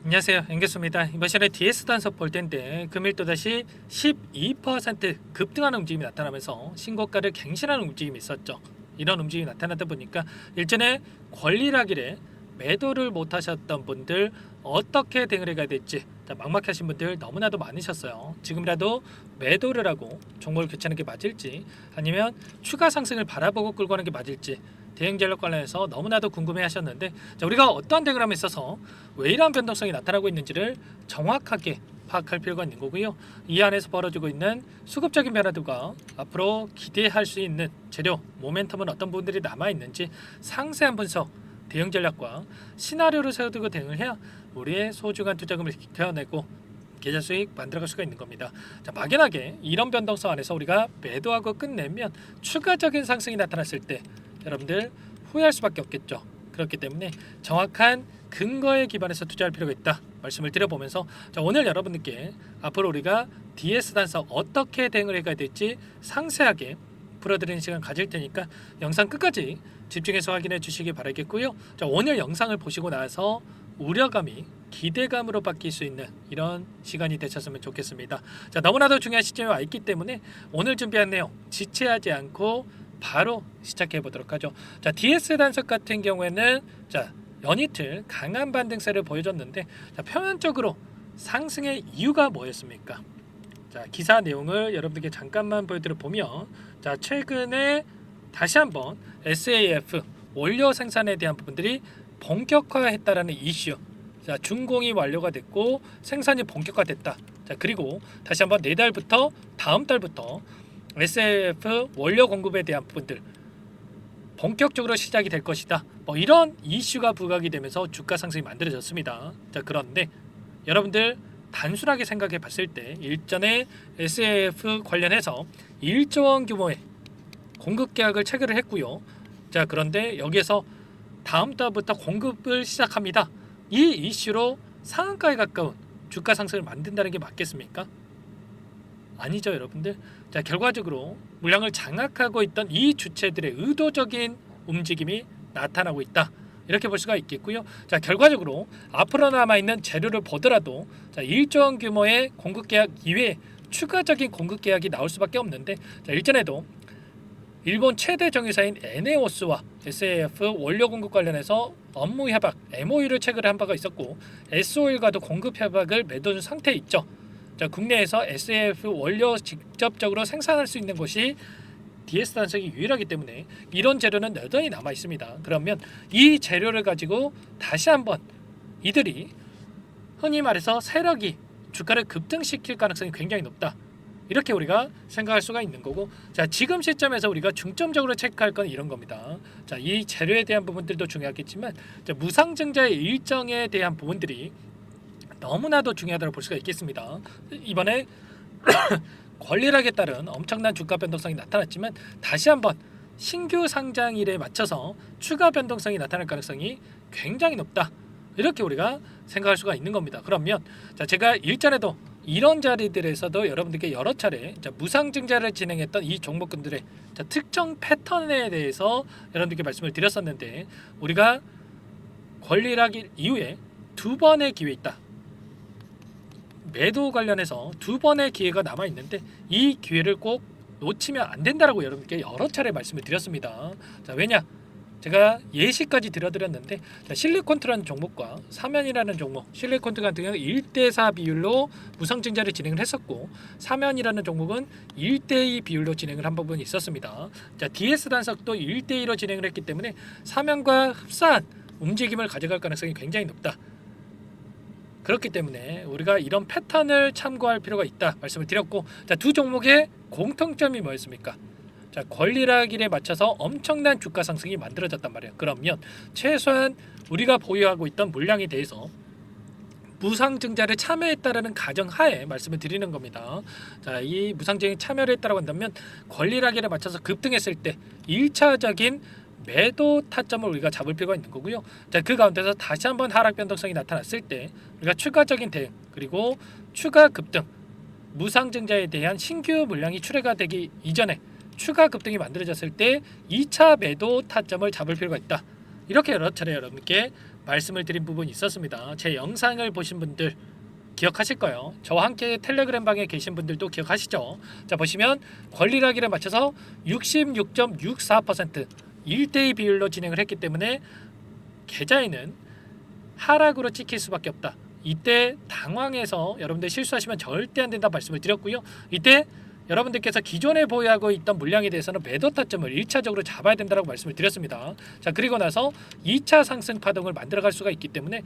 안녕하세요, 앵겼습니다. 이번 시간에 DS 단속 볼 텐데 금일 또다시 12% 급등하는 움직임이 나타나면서 신고가를 갱신하는 움직임이 있었죠. 이런 움직임이 나타나다 보니까 일전에 권리락일에 매도를 못하셨던 분들 어떻게 대응을 해야 될지 막막하신 분들 너무나도 많으셨어요. 지금이라도 매도를 하고 종목을 교체하는 게 맞을지 아니면 추가 상승을 바라보고 끌고 가는 게 맞을지 대응 전략 관련해서 너무나도 궁금해 하셨는데, 우리가 어떠한 대응을 함에 있어서 왜 이러한 변동성이 나타나고 있는지를 정확하게 파악할 필요가 있는 거고요. 이 안에서 벌어지고 있는 수급적인 변화들과 앞으로 기대할 수 있는 재료, 모멘텀은 어떤 부분들이 남아있는지 상세한 분석, 대응 전략과 시나리오를 세워두고 대응을 해야 우리의 소중한 투자금을 지켜내고 계좌 수익 만들어갈 수가 있는 겁니다. 막연하게 이런 변동성 안에서 우리가 매도하고 끝내면 추가적인 상승이 나타났을 때 여러분들 후회할 수밖에 없겠죠. 그렇기 때문에 정확한 근거에 기반해서 투자할 필요가 있다 말씀을 드려보면서, 오늘 여러분들께 앞으로 우리가 DS 단속 어떻게 대응을 해가야 될지 상세하게 풀어드리는 시간 가질 테니까 영상 끝까지 집중해서 확인해 주시기 바라겠고요. 오늘 영상을 보시고 나서 우려감이 기대감으로 바뀔 수 있는 이런 시간이 되셨으면 좋겠습니다. 너무나도 중요한 시점에 와 있기 때문에 오늘 준비한 내용 지체하지 않고 바로 시작해 보도록 하죠. DS 단속 같은 경우에는 연이틀 강한 반등세를 보여줬는데, 표면적으로 상승의 이유가 뭐였습니까? 기사 내용을 여러분들께 잠깐만 보여드려 보면, 최근에 다시 한번 SAF 원료 생산에 대한 부분들이 본격화했다라는 이슈. 준공이 완료가 됐고 생산이 본격화됐다. 그리고 다시 한번 내달부터 다음 달부터 SAF 원료 공급에 대한 부분들 본격적으로 시작이 될 것이다. 이런 이슈가 부각이 되면서 주가 상승이 만들어졌습니다. 그런데 여러분들 단순하게 생각해 봤을 때 일전에 SAF 관련해서 1조 원 규모의 공급 계약을 체결을 했고요. 그런데 여기에서 다음 달부터 공급을 시작합니다. 이 이슈로 상한가에 가까운 주가 상승을 만든다는 게 맞겠습니까? 아니죠, 여러분들. 결과적으로 물량을 장악하고 있던 이 주체들의 의도적인 움직임이 나타나고 있다. 이렇게 볼 수가 있겠고요. 결과적으로 앞으로 남아있는 재료를 보더라도 1조 원 규모의 공급 계약 이외에 추가적인 공급 계약이 나올 수밖에 없는데, 일전에도 일본 최대 정유사인 에네오스와 SAF 원료 공급 관련해서 업무 협약 MOU를 체결한 바가 있었고, S-OIL과도 공급 협약을 맺어준 상태에 있죠. 국내에서 SAF 원료 직접적으로 생산할 수 있는 곳이 DS 단속이 유일하기 때문에 이런 재료는 여전히 남아 있습니다. 그러면 이 재료를 가지고 다시 한번 이들이 흔히 말해서 세력이 주가를 급등시킬 가능성이 굉장히 높다. 이렇게 우리가 생각할 수가 있는 거고, 지금 시점에서 우리가 중점적으로 체크할 건 이런 겁니다. 이 재료에 대한 부분들도 중요하겠지만 무상증자의 일정에 대한 부분들이 너무나도 중요하다고 볼 수가 있겠습니다. 이번에 권리락에 따른 엄청난 주가 변동성이 나타났지만 다시 한번 신규 상장일에 맞춰서 추가 변동성이 나타날 가능성이 굉장히 높다. 이렇게 우리가 생각할 수가 있는 겁니다. 그러면 제가 일전에도 이런 자리들에서도 여러분들께 여러 차례 무상증자를 진행했던 이 종목군들의 특정 패턴에 대해서 여러분들께 말씀을 드렸었는데, 우리가 권리락 이후에 두 번의 기회 있다. 매도 관련해서 두 번의 기회가 남아 있는데 이 기회를 꼭 놓치면 안 된다라고 여러분께 여러 차례 말씀을 드렸습니다. 왜냐? 제가 예시까지 들어드렸는데, 실리콘트라는 종목과 사면이라는 종목, 실리콘트 같은 경우는 1대4 비율로 무상증자를 진행을 했었고, 사면이라는 종목은 1대2 비율로 진행을 한 부분이 있었습니다. DS 단속도 1대2로 진행을 했기 때문에 사면과 흡사한 움직임을 가져갈 가능성이 굉장히 높다. 그렇기 때문에 우리가 이런 패턴을 참고할 필요가 있다 말씀을 드렸고, 두 종목의 공통점이 뭐였습니까? 권리락일에 맞춰서 엄청난 주가 상승이 만들어졌단 말이에요. 그러면 최소한 우리가 보유하고 있던 물량에 대해서 무상증자를 참여했다라는 가정하에 말씀을 드리는 겁니다. 이 무상증자에 참여를 했다고 한다면 권리락일에 맞춰서 급등했을 때 1차적인 매도 타점을 우리가 잡을 필요가 있는 거고요. 그 가운데서 다시 한번 하락 변동성이 나타났을 때 우리가 추가적인 대응, 그리고 추가 급등, 무상증자에 대한 신규 물량이 출회가 되기 이전에 추가 급등이 만들어졌을 때 2차 매도 타점을 잡을 필요가 있다. 이렇게 여러 차례 여러분께 말씀을 드린 부분이 있었습니다. 제 영상을 보신 분들 기억하실 거예요. 저와 함께 텔레그램 방에 계신 분들도 기억하시죠? 자, 보시면 권리락이를 맞춰서 66.64% 1대2 비율로 진행을 했기 때문에 계좌에는 하락으로 찍힐 수밖에 없다. 이때 당황해서 여러분들 실수하시면 절대 안 된다 말씀을 드렸고요. 이때 여러분들께서 기존에 보유하고 있던 물량에 대해서는 매도 타점을 1차적으로 잡아야 된다고 말씀을 드렸습니다. 자, 그리고 나서 2차 상승 파동을 만들어갈 수가 있기 때문에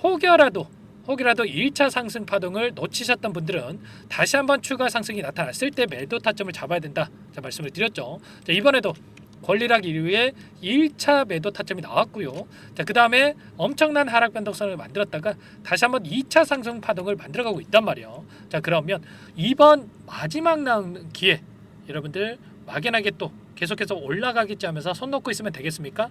혹여라도 1차 상승 파동을 놓치셨던 분들은 다시 한번 추가 상승이 나타났을 때 매도 타점을 잡아야 된다. 자, 말씀을 드렸죠. 자, 이번에도 권리락 이후에 1차 매도 타점이 나왔고요. 자, 그 다음에 엄청난 하락 변동성을 만들었다가 다시 한번 2차 상승 파동을 만들어가고 있단 말이에요. 자, 그러면 이번 마지막 나오는 기회 여러분들 막연하게 또 계속해서 올라가겠지 하면서 손 놓고 있으면 되겠습니까?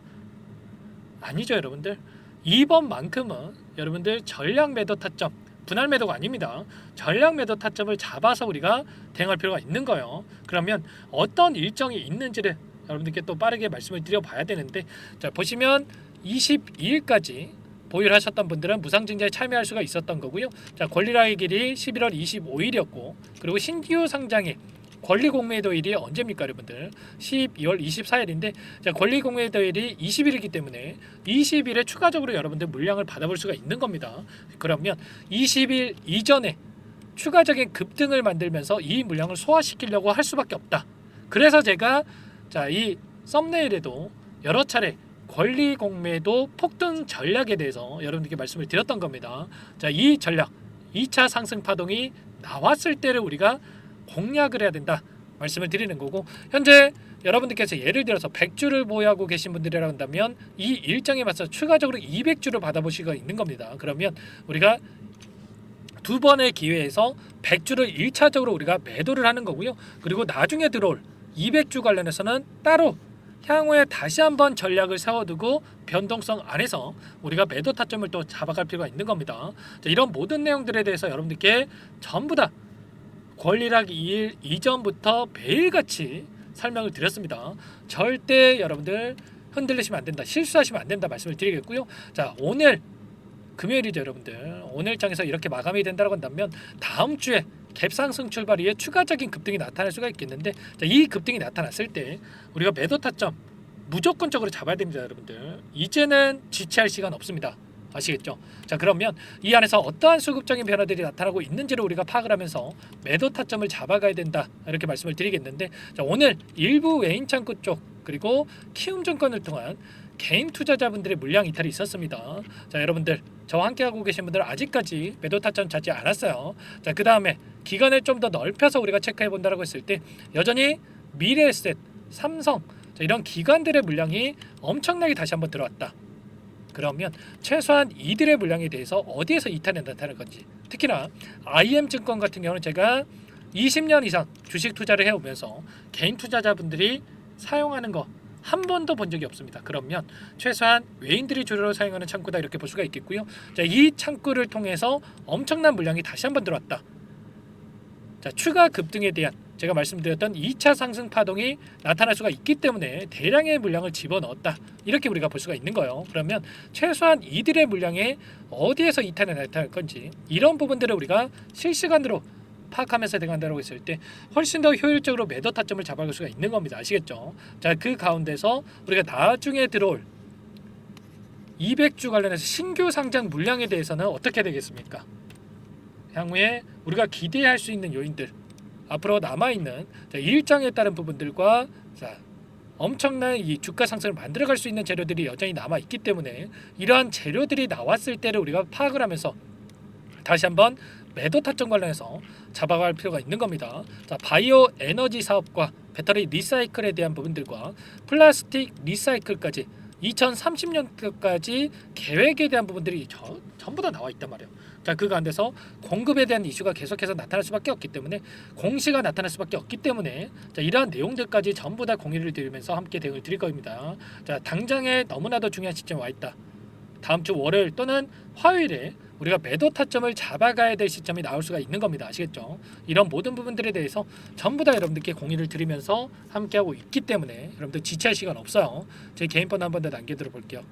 아니죠, 여러분들. 이번만큼은 여러분들 전략 매도 타점, 분할 매도가 아닙니다. 전략 매도 타점을 잡아서 우리가 대응할 필요가 있는 거예요. 그러면 어떤 일정이 있는지를 여러분들께 또 빠르게 말씀을 드려봐야 되는데, 자, 보시면 22일까지 보유를 하셨던 분들은 무상증자에 참여할 수가 있었던 거고요. 자, 권리락의 길이 11월 25일이었고, 그리고 신규 상장의 권리공매도일이 언제입니까, 여러분들? 12월 24일인데, 자, 권리공매도일이 20일이기 때문에 20일에 추가적으로 여러분들 물량을 받아볼 수가 있는 겁니다. 그러면 20일 이전에 추가적인 급등을 만들면서 이 물량을 소화시키려고 할 수밖에 없다. 그래서 제가 자, 이 썸네일에도 여러 차례 권리 공매도 폭등 전략에 대해서 여러분들께 말씀을 드렸던 겁니다. 자, 이 전략 2차 상승 파동이 나왔을 때를 우리가 공략을 해야 된다 말씀을 드리는 거고, 현재 여러분들께서 예를 들어서 100주를 보유하고 계신 분들이라 한다면 이 일정에 맞서 추가적으로 200주를 받아보실 수 있는 겁니다. 그러면 우리가 두 번의 기회에서 100주를 1차적으로 우리가 매도를 하는 거고요. 그리고 나중에 들어올 200주 관련해서는 따로 향후에 다시 한번 전략을 세워두고 변동성 안에서 우리가 매도 타점을 또 잡아갈 필요가 있는 겁니다. 자, 이런 모든 내용들에 대해서 여러분들께 전부 다 권리락 2일 이전부터 매일같이 설명을 드렸습니다. 절대 여러분들 흔들리시면 안 된다, 실수하시면 안 된다 말씀을 드리겠고요. 자, 오늘 금요일이죠, 여러분들. 오늘 장에서 이렇게 마감이 된다고 한다면 다음 주에 갭상승 출발 이후에 추가적인 급등이 나타날 수가 있겠는데, 자, 이 급등이 나타났을 때 우리가 매도 타점 무조건적으로 잡아야 됩니다, 여러분들. 이제는 지체할 시간 없습니다. 아시겠죠? 자, 그러면 이 안에서 어떠한 수급적인 변화들이 나타나고 있는지를 우리가 파악을 하면서 매도 타점을 잡아가야 된다 이렇게 말씀을 드리겠는데, 자, 오늘 일부 외인 창구 쪽 그리고 키움증권을 통한 개인 투자자분들의 물량 이탈이 있었습니다. 자, 여러분들 저와 함께하고 계신 분들 아직까지 매도 타점 잡지 않았어요. 자, 그 다음에 기간을 좀 더 넓혀서 우리가 체크해 본다라고 했을 때 여전히 미래에셋, 삼성, 자, 이런 기관들의 물량이 엄청나게 다시 한번 들어왔다. 그러면 최소한 이들의 물량에 대해서 어디에서 이탈이 나타날 건지, 특히나 IM증권 같은 경우는 제가 20년 이상 주식 투자를 해오면서 개인 투자자분들이 사용하는 거 한 번도 본 적이 없습니다. 그러면 최소한 외인들이 주로 사용하는 창구다 이렇게 볼 수가 있겠고요. 자, 이 창구를 통해서 엄청난 물량이 다시 한번 들어왔다. 자, 추가 급등에 대한 제가 말씀드렸던 2차 상승 파동이 나타날 수가 있기 때문에 대량의 물량을 집어넣었다. 이렇게 우리가 볼 수가 있는 거예요. 그러면 최소한 이들의 물량에 어디에서 이탈이 나타날 건지 이런 부분들을 우리가 실시간으로 파악하면서 대응한다고 했을 때 훨씬 더 효율적으로 매도 타점을 잡아갈 수가 있는 겁니다. 아시겠죠? 자, 그 가운데서 우리가 나중에 들어올 200주 관련해서 신규 상장 물량에 대해서는 어떻게 되겠습니까? 향후에 우리가 기대할 수 있는 요인들, 앞으로 남아있는 일정에 따른 부분들과 자, 엄청난 이 주가 상승을 만들어갈 수 있는 재료들이 여전히 남아있기 때문에 이러한 재료들이 나왔을 때를 우리가 파악을 하면서 다시 한번 매도 타점 관련해서 잡아갈 필요가 있는 겁니다. 자, 바이오 에너지 사업과 배터리 리사이클에 대한 부분들과 플라스틱 리사이클까지 2030년까지 계획에 대한 부분들이 전부 다 나와 있단 말이에요. 자, 그 가운데서 공급에 대한 이슈가 계속해서 나타날 수밖에 없기 때문에, 공시가 나타날 수밖에 없기 때문에, 자, 이러한 내용들까지 전부 다 공유를 드리면서 함께 대응을 드릴 겁니다. 자, 당장에 너무나도 중요한 시점에 와 있다. 다음 주 월요일 또는 화요일에 우리가 매도 타점을 잡아가야 될 시점이 나올 수가 있는 겁니다. 아시겠죠? 이런 모든 부분들에 대해서 전부 다 여러분들께 공유를 드리면서 함께하고 있기 때문에 여러분들 지체할 시간 없어요. 제 개인 번호 한 번 더 남겨드려 볼게요.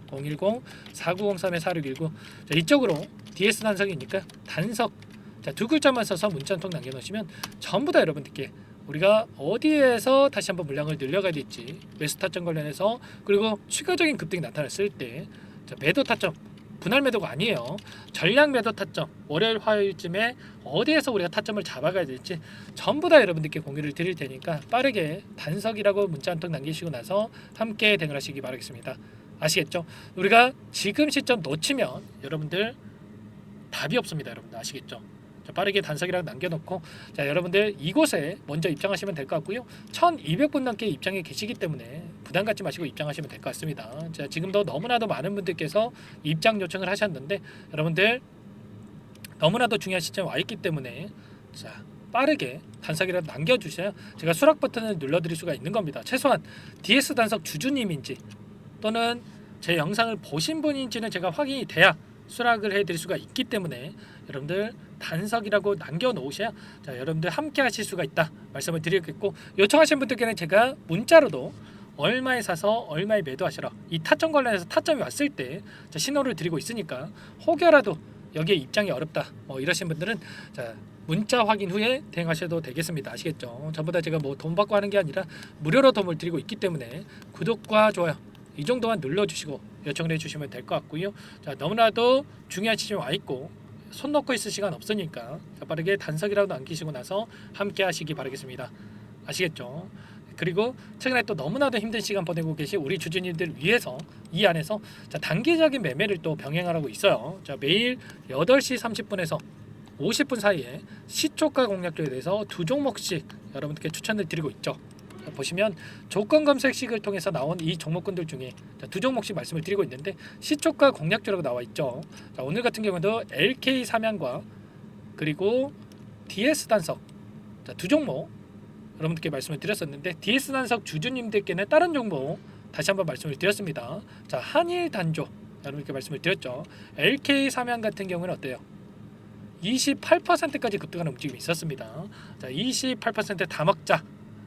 010-4903-4619. 자, 이쪽으로 DS 단석이니까 단석, 자, 두 글자만 써서 문자 한 통 남겨놓으시면 전부 다 여러분들께 우리가 어디에서 다시 한번 물량을 늘려가야 될지, 매수 타점 관련해서, 그리고 추가적인 급등이 나타났을 때, 자, 매도 타점, 분할 매도가 아니에요. 전량 매도 타점, 월요일 화요일쯤에 어디에서 우리가 타점을 잡아가야 될지 전부 다 여러분들께 공유를 드릴 테니까 빠르게 단석이라고 문자 한 통 남기시고 나서 함께 대응하시기 바라겠습니다. 아시겠죠? 우리가 지금 시점 놓치면 여러분들 답이 없습니다. 여러분들 아시겠죠? 자, 빠르게 단석이라고 남겨놓고, 자, 여러분들 이곳에 먼저 입장하시면 될 것 같고요. 1200분 넘게 입장해 계시기 때문에 부담 갖지 마시고 입장하시면 될 것 같습니다. 자, 지금도 너무나도 많은 분들께서 입장 요청을 하셨는데 여러분들 너무나도 중요한 시점에 와 있기 때문에, 자, 빠르게 단석이라도 남겨주셔야 제가 수락 버튼을 눌러드릴 수가 있는 겁니다. 최소한 DS 단석 주주님인지 또는 제 영상을 보신 분인지는 제가 확인이 돼야 수락을 해드릴 수가 있기 때문에 여러분들 단석이라고 남겨놓으셔야, 자, 여러분들 함께 하실 수가 있다 말씀을 드리겠고, 요청하신 분들께는 제가 문자로도 얼마에 사서 얼마에 매도하시라, 이 타점 관련해서 타점이 왔을 때, 자, 신호를 드리고 있으니까 혹여라도 여기에 입장이 어렵다 이러신 분들은, 자, 문자 확인 후에 대응하셔도 되겠습니다. 아시겠죠? 전부 다 제가 뭐 돈 받고 하는 게 아니라 무료로 도움을 드리고 있기 때문에 구독과 좋아요 이 정도만 눌러주시고 요청을 해주시면 될 것 같고요. 자, 너무나도 중요한 시점에 와 있고 손 놓고 있을 시간 없으니까, 자, 빠르게 단석이라도 남기시고 나서 함께 하시기 바라겠습니다. 아시겠죠? 그리고 최근에 또 너무나도 힘든 시간 보내고 계신 우리 주주님들 위해서 이 안에서, 자, 단기적인 매매를 또 병행하고 있어요. 자, 매일 8시 30분에서 50분 사이에 시초가 공략도에 대해서 두 종목씩 여러분들께 추천을 드리고 있죠. 자, 보시면 조건 검색식을 통해서 나온 이 종목군들 중에, 자, 두 종목씩 말씀을 드리고 있는데 시초가 공략도라고 나와 있죠. 자, 오늘 같은 경우도 LK 삼양과 그리고 DS 단석, 자, 두 종목 여러분들께 말씀을 드렸었는데, DS 단석 주주님들께는 다른 종목 다시 한번 말씀을 드렸습니다. 자, 한일 단조 여러분께 말씀을 드렸죠. LK 삼양 같은 경우는 어때요? 28%까지 급등하는 움직임이 있었습니다. 자, 28% 다 먹자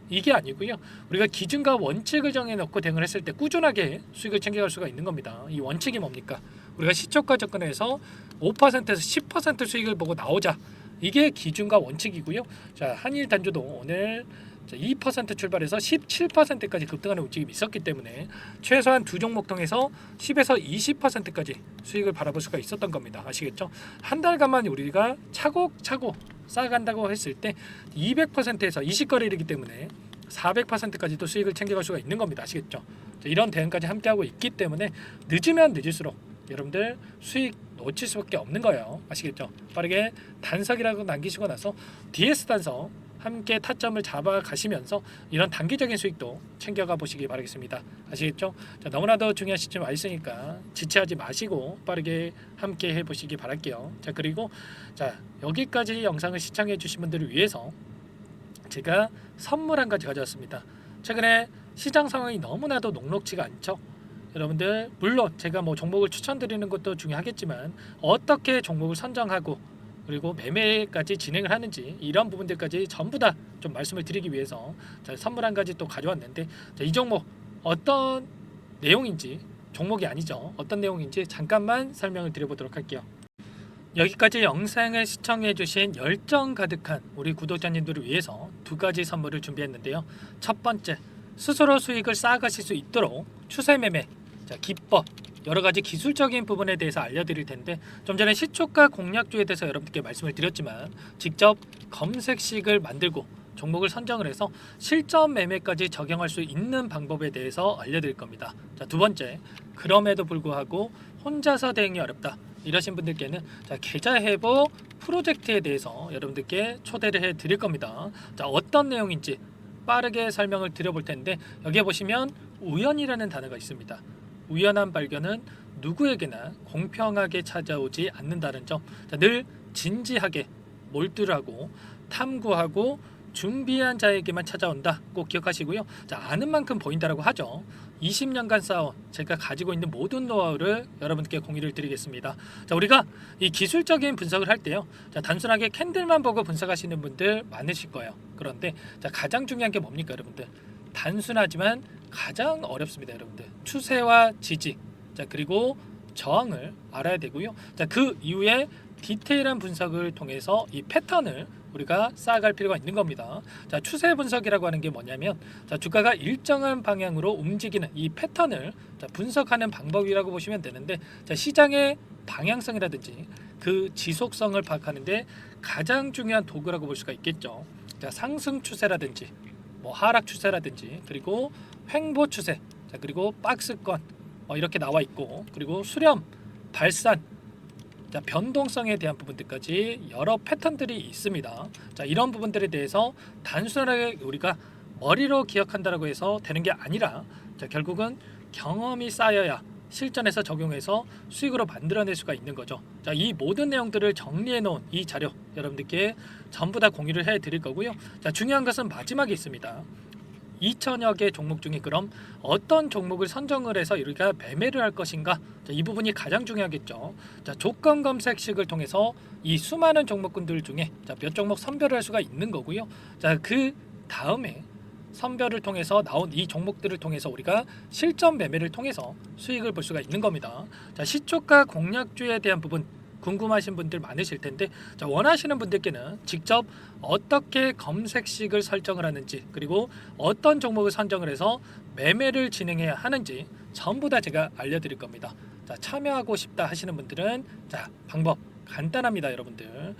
이게 아니고요. 우리가 기준과 원칙을 정해놓고 대응을 했을 때 꾸준하게 수익을 챙겨갈 수가 있는 겁니다. 이 원칙이 뭡니까? 우리가 시초가 접근해서 5%에서 10% 수익을 보고 나오자. 이게 기준과 원칙이고요. 자, 한일 단조도 오늘 2% 출발해서 17%까지 급등하는 움직임이 있었기 때문에 최소한 두 종목 통해서 10에서 20%까지 수익을 바라볼 수가 있었던 겁니다. 아시겠죠? 한 달간만 우리가 차곡차곡 쌓아간다고 했을 때 200%에서 20거래이기 때문에 400%까지도 수익을 챙겨갈 수가 있는 겁니다. 아시겠죠? 자, 이런 대응까지 함께하고 있기 때문에 늦으면 늦을수록 여러분들 수익 놓칠 수밖에 없는 거예요. 아시겠죠? 빠르게 단석이라고 남기시고 나서 DS 단석 함께 타점을 잡아 가시면서 이런 단기적인 수익도 챙겨가 보시기 바라겠습니다. 아시겠죠? 자, 너무나도 중요한 시점에 와 있으니까 지체하지 마시고 빠르게 함께 해보시기 바랄게요. 자, 그리고 자, 여기까지 영상을 시청해 주신 분들을 위해서 제가 선물 한 가지 가져왔습니다. 최근에 시장 상황이 너무나도 녹록지가 않죠. 여러분들 물론 제가 뭐 종목을 추천드리는 것도 중요하겠지만 어떻게 종목을 선정하고 그리고 매매까지 진행을 하는지 이런 부분들까지 전부 다 좀 말씀을 드리기 위해서, 자, 선물 한 가지 또 가져왔는데, 자, 이 종목 어떤 내용인지, 종목이 아니죠, 어떤 내용인지 잠깐만 설명을 드려보도록 할게요. 여기까지 영상을 시청해 주신 열정 가득한 우리 구독자님들을 위해서 두 가지 선물을 준비했는데요. 첫 번째, 스스로 수익을 쌓아가실 수 있도록 추세 매매, 자, 기법, 여러 가지 기술적인 부분에 대해서 알려드릴 텐데, 좀 전에 시초가 공략주에 대해서 여러분들께 말씀을 드렸지만 직접 검색식을 만들고 종목을 선정을 해서 실전 매매까지 적용할 수 있는 방법에 대해서 알려드릴 겁니다. 자, 두 번째, 그럼에도 불구하고 혼자서 대응이 어렵다 이러신 분들께는, 자, 계좌 회복 프로젝트에 대해서 여러분들께 초대를 해 드릴 겁니다. 자, 어떤 내용인지 빠르게 설명을 드려볼 텐데, 여기에 보시면 우연이라는 단어가 있습니다. 우연한 발견은 누구에게나 공평하게 찾아오지 않는다는 점, 자, 늘 진지하게 몰두를 하고 탐구하고 준비한 자에게만 찾아온다. 꼭 기억하시고요. 자, 아는 만큼 보인다라고 하죠. 20년간 쌓아온 제가 가지고 있는 모든 노하우를 여러분께 공유를 드리겠습니다. 자, 우리가 이 기술적인 분석을 할 때요. 자, 단순하게 캔들만 보고 분석하시는 분들 많으실 거예요. 그런데 자, 가장 중요한 게 뭡니까, 여러분들? 단순하지만 가장 어렵습니다, 여러분들. 추세와 지지, 자, 그리고 저항을 알아야 되고요. 자, 그 이후에 디테일한 분석을 통해서 이 패턴을 우리가 쌓아갈 필요가 있는 겁니다. 자, 추세 분석이라고 하는 게 뭐냐면, 자, 주가가 일정한 방향으로 움직이는 이 패턴을 자, 분석하는 방법이라고 보시면 되는데, 자, 시장의 방향성이라든지 그 지속성을 파악하는데 가장 중요한 도구라고 볼 수가 있겠죠. 자, 상승 추세라든지 뭐 하락 추세라든지 그리고 횡보 추세, 자, 그리고 박스권 이렇게 나와 있고, 그리고 수렴, 발산, 자, 변동성에 대한 부분들까지 여러 패턴들이 있습니다. 자, 이런 부분들에 대해서 단순하게 우리가 머리로 기억한다라고 해서 되는 게 아니라, 자, 결국은 경험이 쌓여야 실전에서 적용해서 수익으로 만들어낼 수가 있는 거죠. 자, 이 모든 내용들을 정리해 놓은 이 자료 여러분들께 전부 다 공유를 해 드릴 거고요. 자, 중요한 것은 마지막에 있습니다. 2천여 개 종목 중에 그럼 어떤 종목을 선정을 해서 우리가 매매를 할 것인가? 자, 이 부분이 가장 중요하겠죠. 자, 조건 검색식을 통해서 이 수많은 종목군들 중에 자, 몇 종목 선별을 할 수가 있는 거고요. 자, 그 다음에 선별을 통해서 나온 이 종목들을 통해서 우리가 실전 매매를 통해서 수익을 볼 수가 있는 겁니다. 자, 시초가 공략주에 대한 부분 궁금하신 분들 많으실 텐데, 자, 원하시는 분들께는 직접 어떻게 검색식을 설정을 하는지, 그리고 어떤 종목을 선정을 해서 매매를 진행해야 하는지 전부 다 제가 알려드릴 겁니다. 자, 참여하고 싶다 하시는 분들은 자, 방법 간단합니다, 여러분들.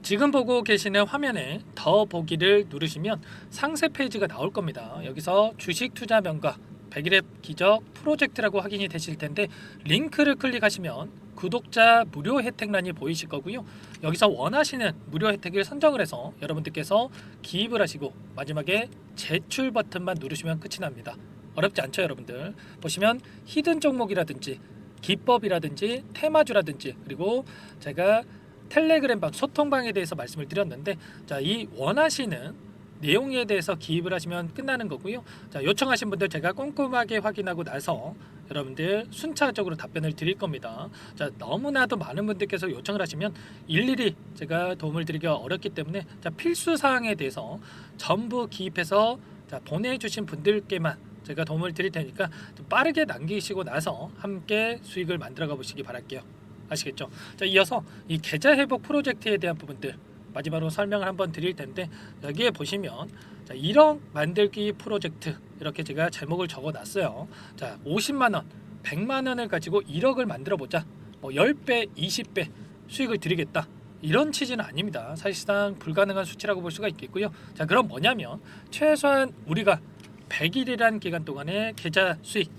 지금 보고 계시는 화면에 더 보기를 누르시면 상세 페이지가 나올 겁니다. 여기서 주식 투자 명가 100일의 기적 프로젝트라고 확인이 되실 텐데, 링크를 클릭하시면 구독자 무료 혜택란이 보이실 거고요. 여기서 원하시는 무료 혜택을 선정을 해서 여러분들께서 기입을 하시고 마지막에 제출 버튼만 누르시면 끝이 납니다. 어렵지 않죠, 여러분들? 보시면 히든 종목이라든지 기법이라든지 테마주라든지, 그리고 제가 텔레그램방 소통방에 대해서 말씀을 드렸는데, 자, 이 원하시는 내용에 대해서 기입을 하시면 끝나는 거고요. 자, 요청하신 분들 제가 꼼꼼하게 확인하고 나서 여러분들 순차적으로 답변을 드릴 겁니다. 자, 너무나도 많은 분들께서 요청을 하시면 일일이 제가 도움을 드리기가 어렵기 때문에, 자, 필수 사항에 대해서 전부 기입해서 자, 보내주신 분들께만 제가 도움을 드릴 테니까 좀 빠르게 남기시고 나서 함께 수익을 만들어가 보시기 바랄게요. 아시겠죠? 자, 이어서 이 계좌 회복 프로젝트에 대한 부분들 마지막으로 설명을 한번 드릴 텐데, 여기에 보시면 자, 1억 만들기 프로젝트 이렇게 제가 제목을 적어 놨어요. 자, 50만 원, 100만 원을 가지고 1억을 만들어 보자. 뭐 10배, 20배 수익을 드리겠다. 이런 취지는 아닙니다. 사실상 불가능한 수치라고 볼 수가 있겠고요. 자, 그럼 뭐냐면 최소한 우리가 100일이란 기간 동안에 계좌 수익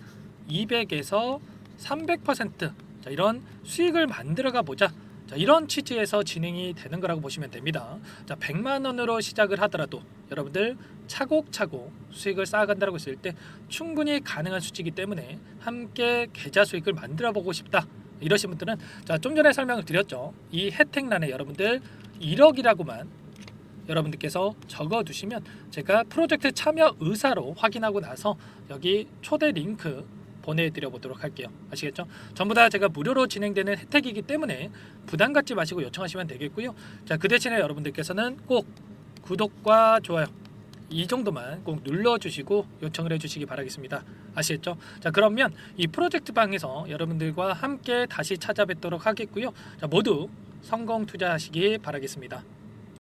200에서 300% 자, 이런 수익을 만들어가 보자. 자, 이런 취지에서 진행이 되는 거라고 보시면 됩니다. 자, 100만 원으로 시작을 하더라도 여러분들 차곡차곡 수익을 쌓아간다고 했을 때 충분히 가능한 수치이기 때문에 함께 계좌 수익을 만들어 보고 싶다 이러신 분들은, 자, 좀 전에 설명을 드렸죠. 이 혜택란에 여러분들 1억이라고만 여러분들께서 적어 두시면 제가 프로젝트 참여 의사로 확인하고 나서 여기 초대 링크 보내드려 보도록 할게요. 아시겠죠? 전부 다 제가 무료로 진행되는 혜택이기 때문에 부담 갖지 마시고 요청하시면 되겠고요. 자, 그 대신에 여러분들께서는 꼭 구독과 좋아요 이 정도만 꼭 눌러주시고 요청을 해주시기 바라겠습니다. 아시겠죠? 자, 그러면 이 프로젝트 방에서 여러분들과 함께 다시 찾아뵙도록 하겠고요. 자, 모두 성공 투자하시기 바라겠습니다.